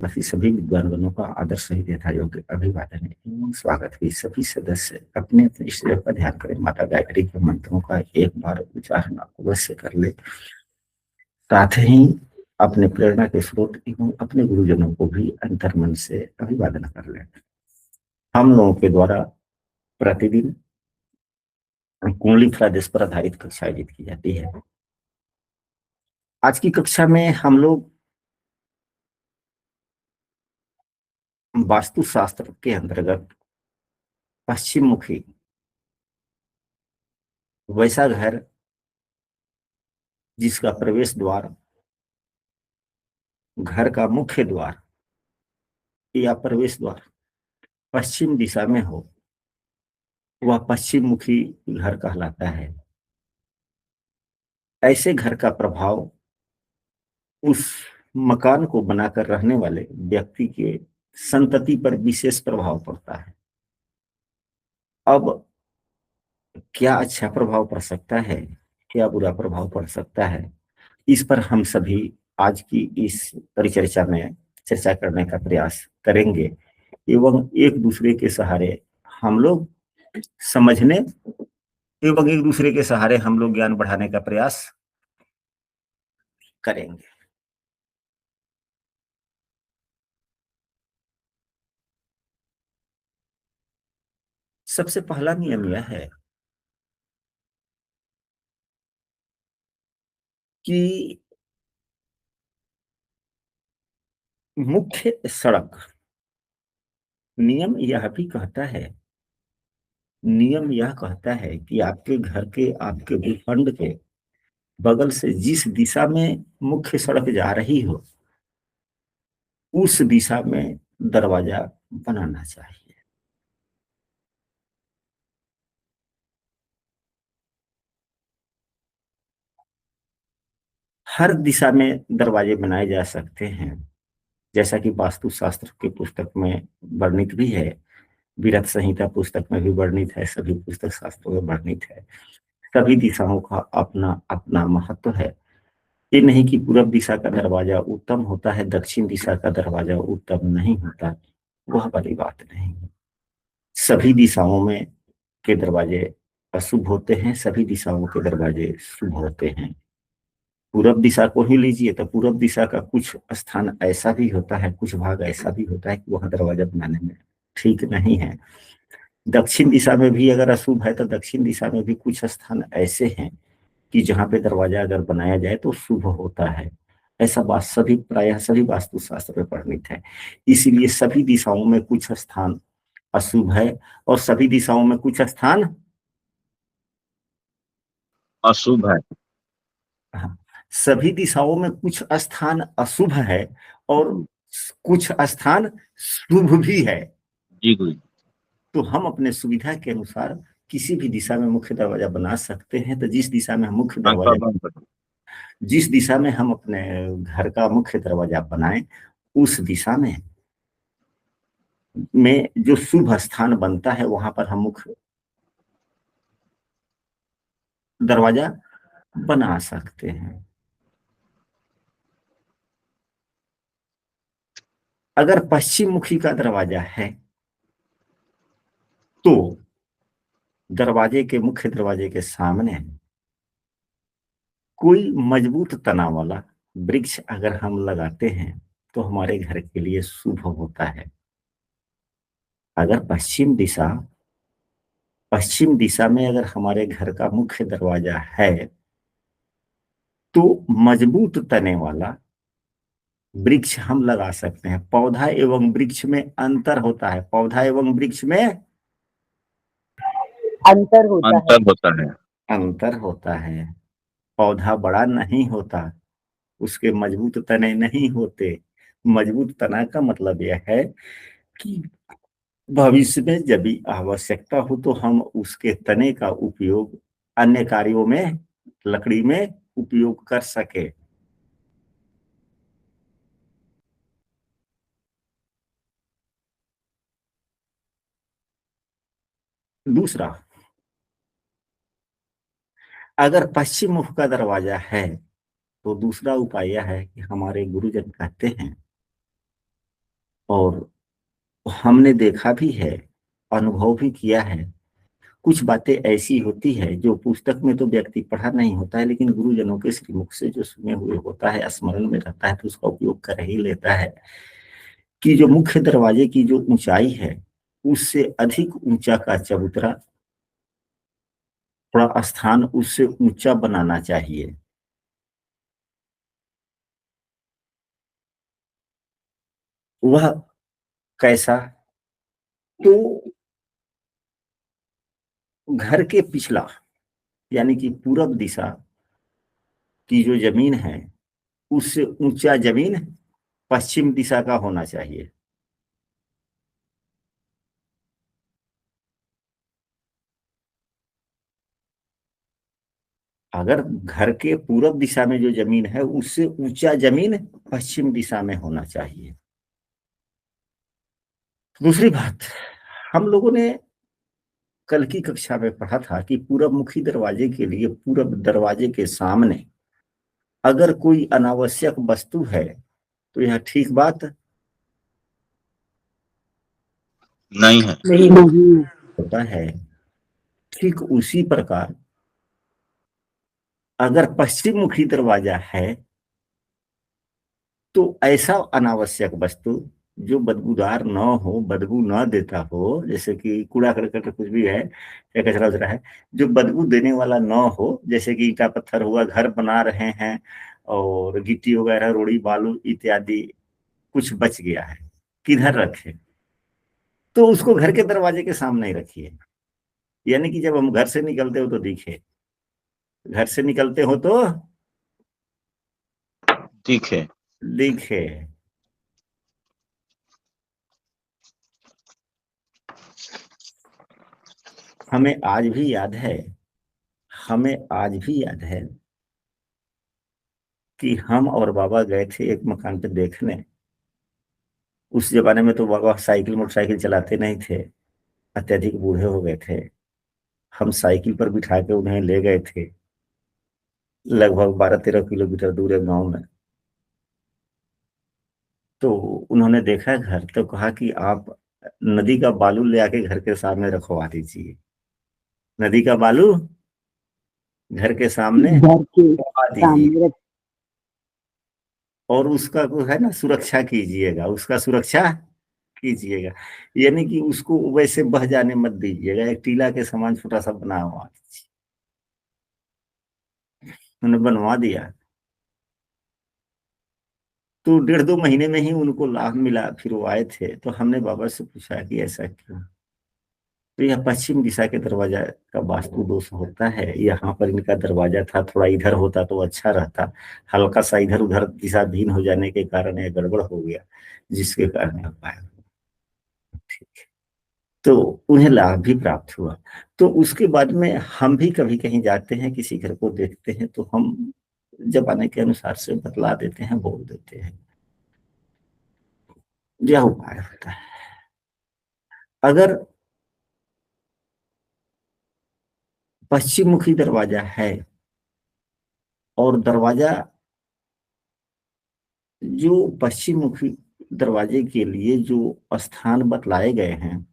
बाकी सभी विद्वानगणों का आदर सहित यथायोग्य अभिवादन एवं स्वागत है। सभी सदस्य अपने अपने ईश्वर पर ध्यान करें। माता गायत्री के मंत्रों का एक बार उच्चारण अवश्य कर ले। साथ ही अपने प्रेरणा के स्रोत एवं अपने गुरुजनों को भी अंतर्मन से अभिवादन कर ले। हम लोगों के द्वारा प्रतिदिन कुंडली प्रादेश पर आधारित कक्षा आयोजित की जाती है। आज की कक्षा में हम लोग वास्तुशास्त्र के अंतर्गत पश्चिम मुखी वैसा घर जिसका प्रवेश द्वार घर का मुख्य द्वार या प्रवेश द्वार पश्चिम दिशा में हो, वह पश्चिम मुखी घर कहलाता है। ऐसे घर का प्रभाव उस मकान को बनाकर रहने वाले व्यक्ति के संतति पर विशेष प्रभाव पड़ता है। अब क्या अच्छा प्रभाव पड़ सकता है, क्या बुरा प्रभाव पड़ सकता है, इस पर हम सभी आज की इस परिचर्चा में चर्चा करने का प्रयास करेंगे एवं एक दूसरे के सहारे हम लोग समझने एवं एक दूसरे के सहारे हम लोग ज्ञान बढ़ाने का प्रयास करेंगे। सबसे पहला नियम यह है कि मुख्य सड़क नियम यह कहता है कि आपके घर के आपके भूखंड के बगल से जिस दिशा में मुख्य सड़क जा रही हो उस दिशा में दरवाजा बनाना चाहिए। हर दिशा में दरवाजे बनाए जा सकते हैं, जैसा कि वास्तुशास्त्र की पुस्तक में वर्णित भी है, विरत संहिता पुस्तक में भी वर्णित है, सभी पुस्तक शास्त्रों में वर्णित है। सभी दिशाओं का अपना अपना महत्व है। ये नहीं कि पूर्व दिशा का दरवाजा उत्तम होता है, दक्षिण दिशा का दरवाजा उत्तम नहीं होता, वह वाली बात नहीं है। सभी दिशाओं में के दरवाजे अशुभ होते हैं, सभी दिशाओं के दरवाजे शुभ होते हैं। पूरब दिशा को ही लीजिए तो पूरब दिशा का कुछ स्थान ऐसा भी होता है, कुछ भाग ऐसा भी होता है कि वहां दरवाजा बनाने में ठीक नहीं है। दक्षिण दिशा में भी अगर अशुभ है तो दक्षिण दिशा में भी कुछ स्थान ऐसे हैं कि जहां पे दरवाजा अगर बनाया जाए तो शुभ होता है। ऐसा बात सभी प्रायः सभी वास्तुशास्त्र में वर्णित है। इसीलिए सभी दिशाओं में कुछ स्थान अशुभ है और सभी दिशाओं में कुछ स्थान अशुभ है। हाँ, सभी दिशाओं में कुछ स्थान अशुभ है और कुछ स्थान शुभ भी है। जी गुरु। तो हम अपने सुविधा के अनुसार किसी भी दिशा में मुख्य दरवाजा बना सकते हैं। तो जिस दिशा में हम अपने घर का मुख्य दरवाजा बनाएं उस दिशा में जो शुभ स्थान बनता है वहां पर हम मुख्य दरवाजा बना सकते हैं। अगर पश्चिम मुखी का दरवाजा है तो दरवाजे के मुख्य दरवाजे के सामने कोई मजबूत तना वाला वृक्ष अगर हम लगाते हैं तो हमारे घर के लिए शुभ होता है। अगर पश्चिम दिशा में अगर हमारे घर का मुख्य दरवाजा है तो मजबूत तने वाला वृक्ष हम लगा सकते हैं। पौधा एवं वृक्ष में अंतर होता है, पौधा एवं वृक्ष में अंतर होता है। अंतर होता है। अंतर होता है। पौधा बड़ा नहीं होता, उसके मजबूत तने नहीं होते। मजबूत तना का मतलब यह है कि भविष्य में जब भी आवश्यकता हो तो हम उसके तने का उपयोग अन्य कार्यों में लकड़ी में उपयोग कर सके। दूसरा, अगर पश्चिम मुख का दरवाजा है तो दूसरा उपाय यह है कि हमारे गुरुजन कहते हैं और हमने देखा भी है, अनुभव भी किया है। कुछ बातें ऐसी होती है जो पुस्तक में तो व्यक्ति पढ़ा नहीं होता है, लेकिन गुरुजनों के श्रीमुख से जो सुने हुए होता है, स्मरण में रहता है, तो उसका उपयोग कर ही लेता है। कि जो मुख्य दरवाजे की जो ऊंचाई है, उससे अधिक ऊंचा का चबूतरा, थोड़ा स्थान उससे ऊंचा बनाना चाहिए। वह कैसा? तो घर के पिछला, यानी कि पूरब दिशा की जो जमीन है, उससे ऊंचा जमीन पश्चिम दिशा का होना चाहिए। अगर घर के पूरब दिशा में जो जमीन है, उससे ऊंचा जमीन पश्चिम दिशा में होना चाहिए। दूसरी बात, हम लोगों ने कल की कक्षा में पढ़ा था कि पूरब मुखी दरवाजे के लिए पूरब दरवाजे के सामने अगर कोई अनावश्यक वस्तु है, तो यह ठीक बात नहीं है। नहीं होता है। ठीक उसी प्रकार अगर पश्चिम मुखी दरवाजा है, तो ऐसा अनावश्यक वस्तु जो बदबूदार न हो, बदबू न देता हो, जैसे कि कूड़ा करकट कुछ भी है या कचरा उचरा है, जो बदबू देने वाला न हो, जैसे कि ईटा पत्थर हुआ, घर बना रहे हैं और गिट्टी वगैरह, रोड़ी बालू इत्यादि कुछ बच गया है, किधर रखे? तो उसको घर के दरवाजे के सामने ही रखिए। यानी कि जब हम घर से निकलते हो तो दिखे, घर से निकलते हो तो ठीक है। दिखे। हमें आज भी याद है, हमें आज भी याद है कि हम और बाबा गए थे एक मकान पे देखने। उस जमाने में तो बाबा साइकिल मोटरसाइकिल चलाते नहीं थे, अत्यधिक बूढ़े हो गए थे। हम साइकिल पर बिठा के उन्हें ले गए थे, लगभग 12-13 किलोमीटर दूर एक गाँव में। तो उन्होंने देखा घर, तो कहा कि आप नदी का बालू ले आके घर के सामने रखवा दीजिए। नदी का बालू घर के सामने घर के रखवा दीजिए, सामने रख। और उसका जो है ना, सुरक्षा कीजिएगा, उसका सुरक्षा कीजिएगा। यानी कि उसको वैसे बह जाने मत दीजिएगा, एक टीला के समान छोटा सा बना हुआ दीजिए। उन्होंने बनवा दिया। तो 1.5-2 महीने में ही उनको लाभ मिला। फिर वो आए थे तो हमने बाबा से पूछा कि ऐसा क्यों? तो यह पश्चिम दिशा के दरवाजा का वास्तु दोष होता है। यहाँ पर इनका दरवाजा था, थोड़ा इधर होता तो अच्छा रहता, हल्का सा इधर उधर दिशा भिन्न हो जाने के कारण यह गड़बड़ हो गया, जिसके कारण यह पाया। ठीक है। तो उन्हें लाभ भी प्राप्त हुआ। तो उसके बाद में हम भी कभी कहीं जाते हैं, किसी घर को देखते हैं, तो हम जमाने के अनुसार से बतला देते हैं, बोल देते हैं। यह उपाय होता है। अगर पश्चिम मुखी दरवाजा है और दरवाजा जो पश्चिम मुखी दरवाजे के लिए जो स्थान बतलाए गए हैं,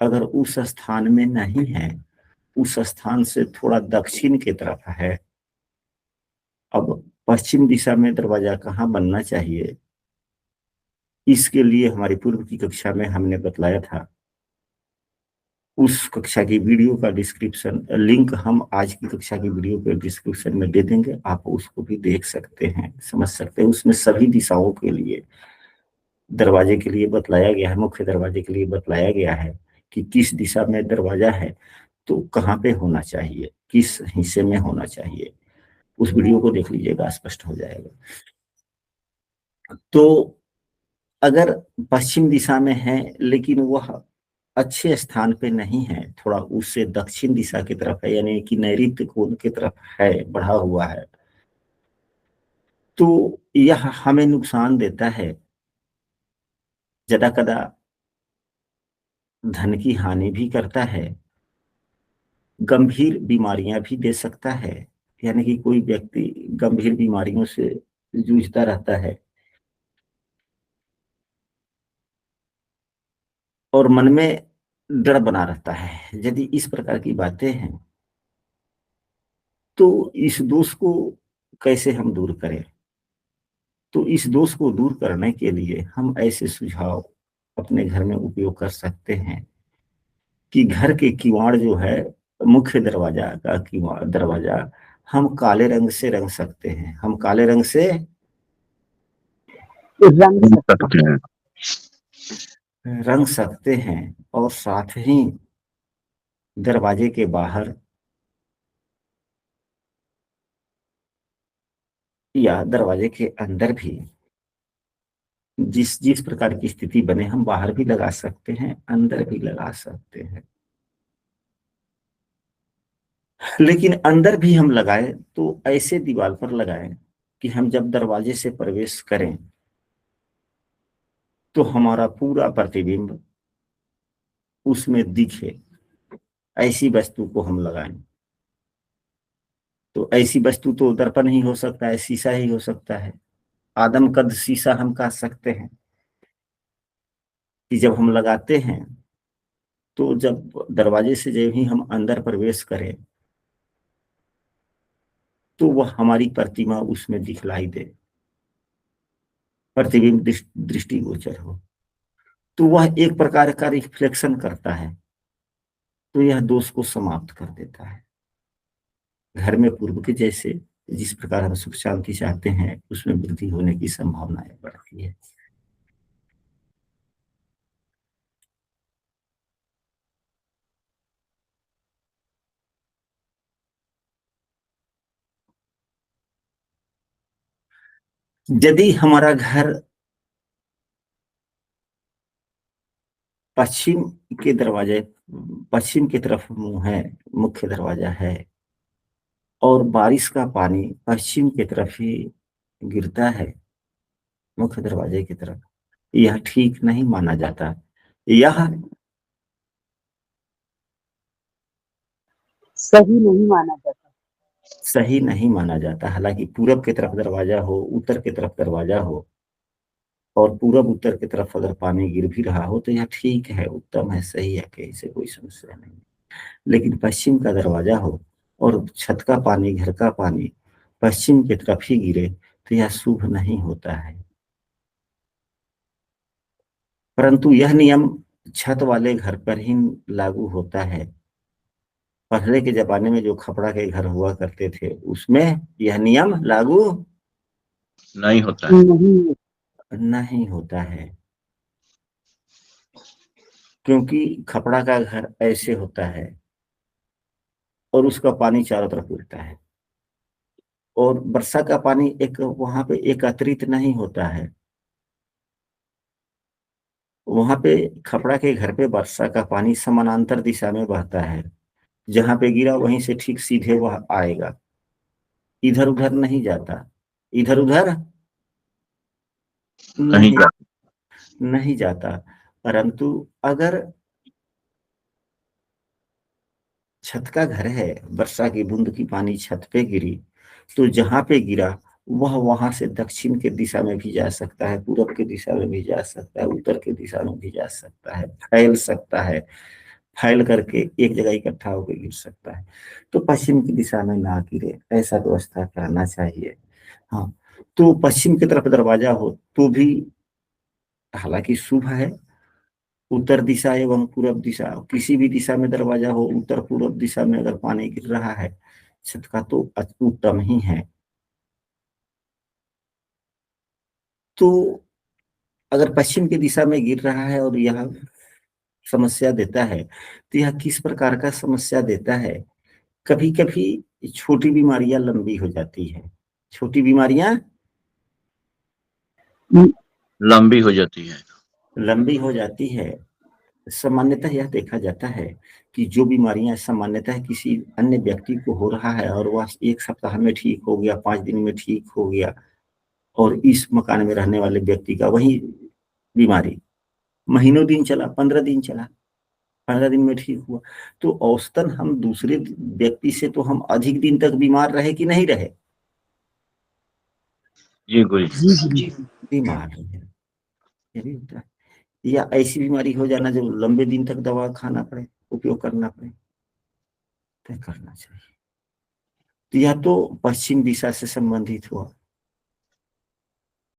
अगर उस स्थान में नहीं है, उस स्थान से थोड़ा दक्षिण की तरफ है। अब पश्चिम दिशा में दरवाजा कहाँ बनना चाहिए, इसके लिए हमारी पूर्व की कक्षा में हमने बतलाया था। उस कक्षा की वीडियो का डिस्क्रिप्शन लिंक हम आज की कक्षा की वीडियो के डिस्क्रिप्शन में दे देंगे, आप उसको भी देख सकते हैं, समझ सकते हैं। उसमें सभी दिशाओं के लिए, दरवाजे के लिए बतलाया गया है, मुख्य दरवाजे के लिए बतलाया गया है कि किस दिशा में दरवाजा है, तो कहाँ पे होना चाहिए, किस हिस्से में होना चाहिए। उस वीडियो को देख लीजिएगा, स्पष्ट हो जाएगा। तो अगर पश्चिम दिशा में है लेकिन वह अच्छे स्थान पे नहीं है, थोड़ा उससे दक्षिण दिशा की तरफ है, यानी कि नैऋत्य कोण की तरफ है, बढ़ा हुआ है, तो यह हमें नुकसान देता है। ज्यादा कदा धन की हानि भी करता है, गंभीर बीमारियां भी दे सकता है। यानी कि कोई व्यक्ति गंभीर बीमारियों से जूझता रहता है, और मन में डर बना रहता है। यदि इस प्रकार की बातें हैं तो इस दोष को कैसे हम दूर करें? तो इस दोष को दूर करने के लिए हम ऐसे सुझाव अपने घर में उपयोग कर सकते हैं कि घर के किवाड़ जो है, मुख्य दरवाजा का किवाड़ दरवाजा हम काले रंग से रंग सकते हैं। हम काले रंग से सकते हैं। रंग सकते हैं और साथ ही दरवाजे के बाहर या दरवाजे के अंदर भी जिस जिस प्रकार की स्थिति बने, हम बाहर भी लगा सकते हैं, अंदर भी लगा सकते हैं। लेकिन अंदर भी हम लगाएं तो ऐसे दीवार पर लगाएं कि हम जब दरवाजे से प्रवेश करें तो हमारा पूरा प्रतिबिंब उसमें दिखे। ऐसी वस्तु को हम लगाएं। तो ऐसी वस्तु तो दर्पण ही हो सकता है, शीशा ही हो सकता है। आदम कद शीशा हम कह सकते हैं कि जब हम लगाते हैं तो जब दरवाजे से जब ही हम अंदर प्रवेश करें तो वह हमारी प्रतिमा उसमें दिखलाई दे, प्रतिबिंब दृष्टिगोचर हो, तो वह एक प्रकार का रिफ्लेक्शन करता है। तो यह दोष को समाप्त कर देता है। घर में पूर्व के जैसे जिस प्रकार हम सुख शांति चाहते हैं उसमें वृद्धि होने की संभावनाएं बढ़ती है। यदि हमारा घर पश्चिम के दरवाजे, पश्चिम की तरफ मुंह है, मुख्य दरवाजा है, और बारिश का पानी पश्चिम की तरफ ही गिरता है, मुख्य दरवाजे की तरफ, यह ठीक नहीं माना जाता। यह सही नहीं माना जाता। सही नहीं माना जाता। हालांकि पूरब की तरफ दरवाजा हो, उत्तर की तरफ दरवाजा हो, और पूरब उत्तर की तरफ अगर पानी गिर भी रहा हो तो यह ठीक है, उत्तम है, सही है, कहीं से कोई समस्या नहीं। लेकिन पश्चिम का दरवाजा हो और छत का पानी, घर का पानी पश्चिम की तरफ ही गिरे तो यह शुभ नहीं होता है। परंतु यह नियम छत वाले घर पर ही लागू होता है। पहले के जमाने में जो खपड़ा के घर हुआ करते थे उसमें यह नियम लागू नहीं होता है। नहीं होता है, क्योंकि खपड़ा का घर ऐसे होता है और उसका पानी चारों तरफ उड़ता है, और वर्षा का पानी एक वहां पे एकत्रित नहीं होता है। वहां पे खपड़ा के घर पे वर्षा का पानी समानांतर दिशा में बहता है। जहां पे गिरा वहीं से ठीक सीधे वह आएगा, इधर उधर नहीं जाता। इधर उधर नहीं जाता। नहीं जाता। परंतु अगर छत का घर है, वर्षा की बूंद की पानी छत पे गिरी तो जहां पे गिरा वह वहां से दक्षिण के दिशा में भी जा सकता है, पूरब की दिशा में भी जा सकता है, उत्तर की दिशा में भी जा सकता है, फैल सकता है, फैल करके एक जगह इकट्ठा होकर गिर सकता है। तो पश्चिम की दिशा में ना गिरे, ऐसा व्यवस्था करना चाहिए। हाँ, तो पश्चिम की तरफ दरवाजा हो तो भी हालांकि शुभ है। उत्तर दिशा एवं पूरब दिशा, किसी भी दिशा में दरवाजा हो, उत्तर पूरब दिशा में अगर पानी गिर रहा है छत का तो उत्तम ही है। तो अगर पश्चिम की दिशा में गिर रहा है और यह समस्या देता है तो यह किस प्रकार का समस्या देता है? कभी कभी छोटी बीमारियां लंबी हो जाती है। छोटी बीमारियां लंबी हो जाती है। लंबी हो जाती है। सामान्यतः यह देखा जाता है कि जो बीमारियां सामान्यतः किसी अन्य व्यक्ति को हो रहा है और वह 1 सप्ताह में ठीक हो गया, 5 दिन में ठीक हो गया, और इस मकान में रहने वाले व्यक्ति का वही बीमारी महीनों दिन चला, 15 दिन चला, 15 दिन में ठीक हुआ, तो औसतन हम दूसरे व्यक्ति से तो हम अधिक दिन तक बीमार रहे कि नहीं रहे? जी गुरुजी। बीमार रहे। ये भी होता है। या ऐसी बीमारी हो जाना जो लंबे दिन तक दवा खाना पड़े, उपयोग करना पड़े, तय करना चाहिए। तो या तो पश्चिम दिशा से संबंधित हुआ,